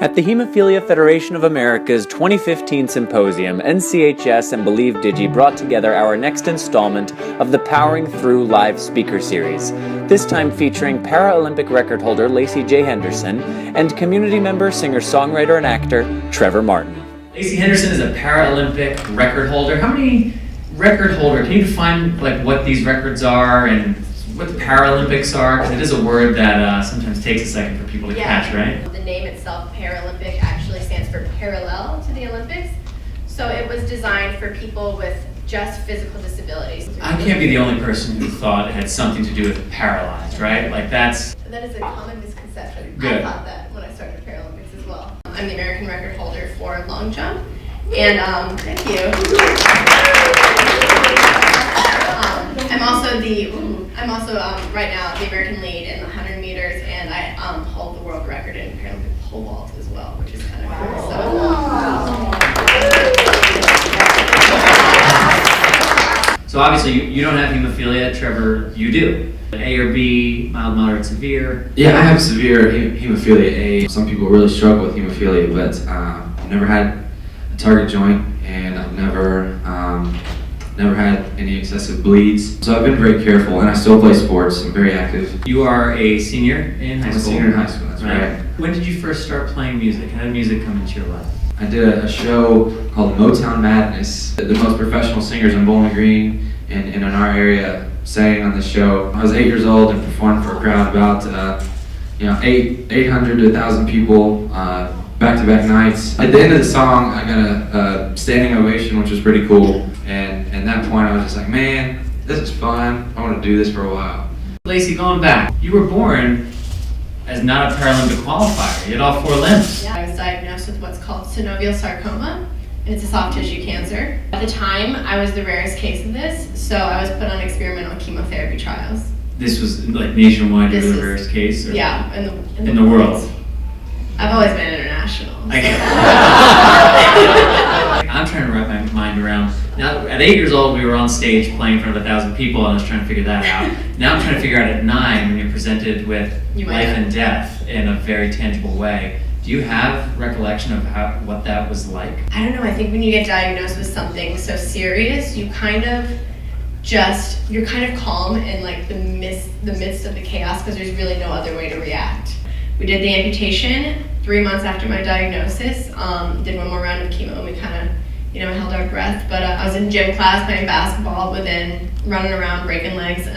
At the Hemophilia Federation of America's 2015 Symposium, NCHS and BelieveDigi brought together our next installment of the Powering Through Live Speaker Series, this time featuring Paralympic record holder Lacey Jai Henderson and community member, singer, songwriter, and actor Trevor Martin. Lacey Henderson is a Paralympic record holder. How many record holder? Can you define what these records are and what the Paralympics are? Because it is a word that sometimes takes a second for people to catch, right? The name itself, Paralympic, actually stands for parallel to the Olympics. So it was designed for people with just physical disabilities. I can't be the only person who thought it had something to do with paralyzed, right? That is a common misconception. Good. I thought that when I started Paralympics as well. I'm the American record holder for long jump. And thank you. I'm also right now the American lead in the 100 meters, and I hold the world record in Paralympic pole vault as well, which is kind of cool. So obviously you don't have hemophilia, Trevor, you do. A or B, mild, moderate, severe? Yeah, I have severe hemophilia A. Some people really struggle with hemophilia, but I've never had a target joint, and I've never had any excessive bleeds. So I've been very careful, and I still play sports. I'm very active. You are a senior in high school? I'm a senior in high school, that's right. When did you first start playing music? How did music come into your life? I did a show called Motown Madness. The most professional singers in Bowling Green and in our area sang on the show. I was 8 years old and performed for a crowd about 800 to 1,000 people, back-to-back nights. At the end of the song, I got a standing ovation, which was pretty cool. And at that point, I was just like, man, this is fun. I want to do this for a while. Lacey, going back, you were born as not a Paralympic qualifier. You had all 4 limbs. Yeah, I was diagnosed with what's called synovial sarcoma, and it's a soft tissue cancer. At the time, I was the rarest case of this, so I was put on experimental chemotherapy trials. This was nationwide, you were the rarest case? Or? Yeah, in the world. I've always been international. I'm trying to wrap my mind around. Now, at 8 years old, we were on stage playing in front of 1,000 people, and I was trying to figure that out. Now I'm trying to figure out at 9 when you're presented with life and death in a very tangible way. Do you have recollection of what that was like? I don't know. I think when you get diagnosed with something so serious, you're kind of calm in the midst of the chaos, because there's really no other way to react. We did the amputation 3 months after my diagnosis. Did one more round of chemo, and we kind of held our breath. But I was in gym class playing basketball, but then running around breaking legs.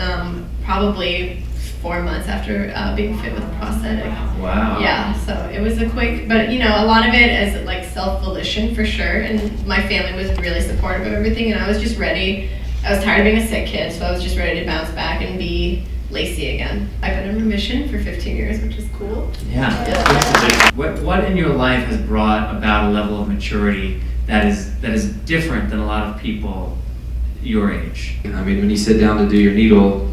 Probably 4 months after being fit with a prosthetic. Wow. Yeah, so it was a quick, but a lot of it is self-volition for sure. And my family was really supportive of everything, and I was just ready. I was tired of being a sick kid, so I was just ready to bounce back and be Lacey again. I've been in remission for 15 years, which is cool. Yeah. What in your life has brought about a level of maturity that is different than a lot of people your age? I mean, when you sit down to do your needle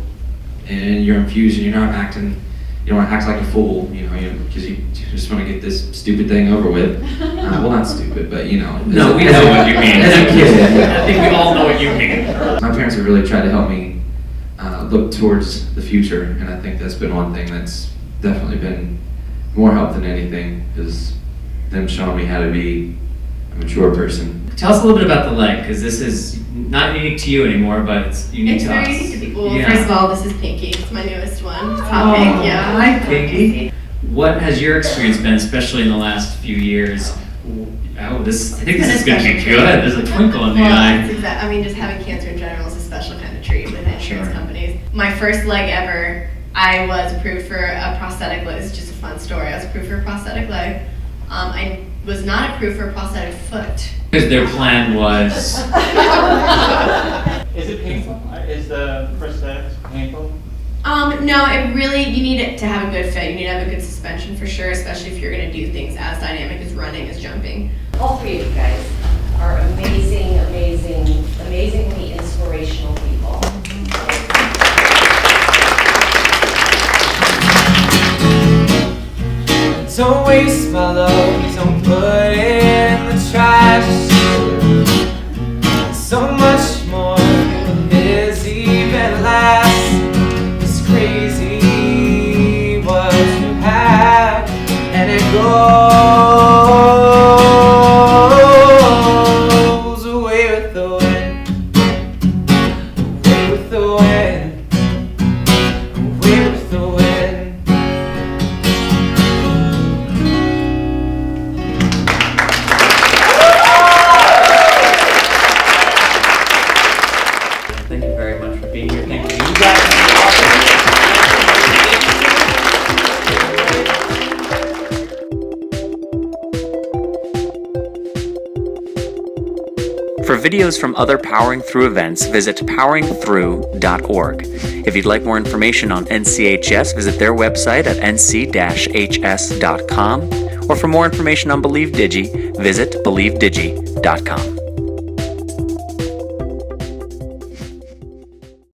and your infusion, you don't want to act like a fool, because you just want to get this stupid thing over with. Well, not stupid, but No, we know what you mean. As a kid. I think we all know what you mean. My parents have really tried to help me look towards the future, and I think that's been one thing that's definitely been more help than anything, is them showing me how to be a mature person. Tell us a little bit about the leg, because this is not unique to you anymore, but it's unique to us. It's very unique to people. Well, Yeah. first of all, this is Pinky. It's my newest one. It's hot pink, yeah. Hi, Pinky. What has your experience been, especially in the last few years? I think this is going to be good. There's a twinkle in the eye. Just having cancer in general is a special kind of treat with insurance companies. My first leg ever, I was approved for a prosthetic leg. It's just a fun story. I was approved for a prosthetic leg. I was not approved for a prosthetic foot. Because their plan was... Is it painful? Is the prosthetics painful? No, you need it to have a good fit. You need to have a good suspension for sure, especially if you're going to do things as dynamic as running, as jumping. All 3 of you guys are amazing, amazingly inspirational people. Don't waste my love, don't put it in the trash. So much more is even less. It's crazy what you have, and it goes videos from other Powering Through events, visit poweringthrough.org. If you'd like more information on NCHS, visit their website at nc-hs.com. Or for more information on BelieveDigi, visit BelieveDigi.com.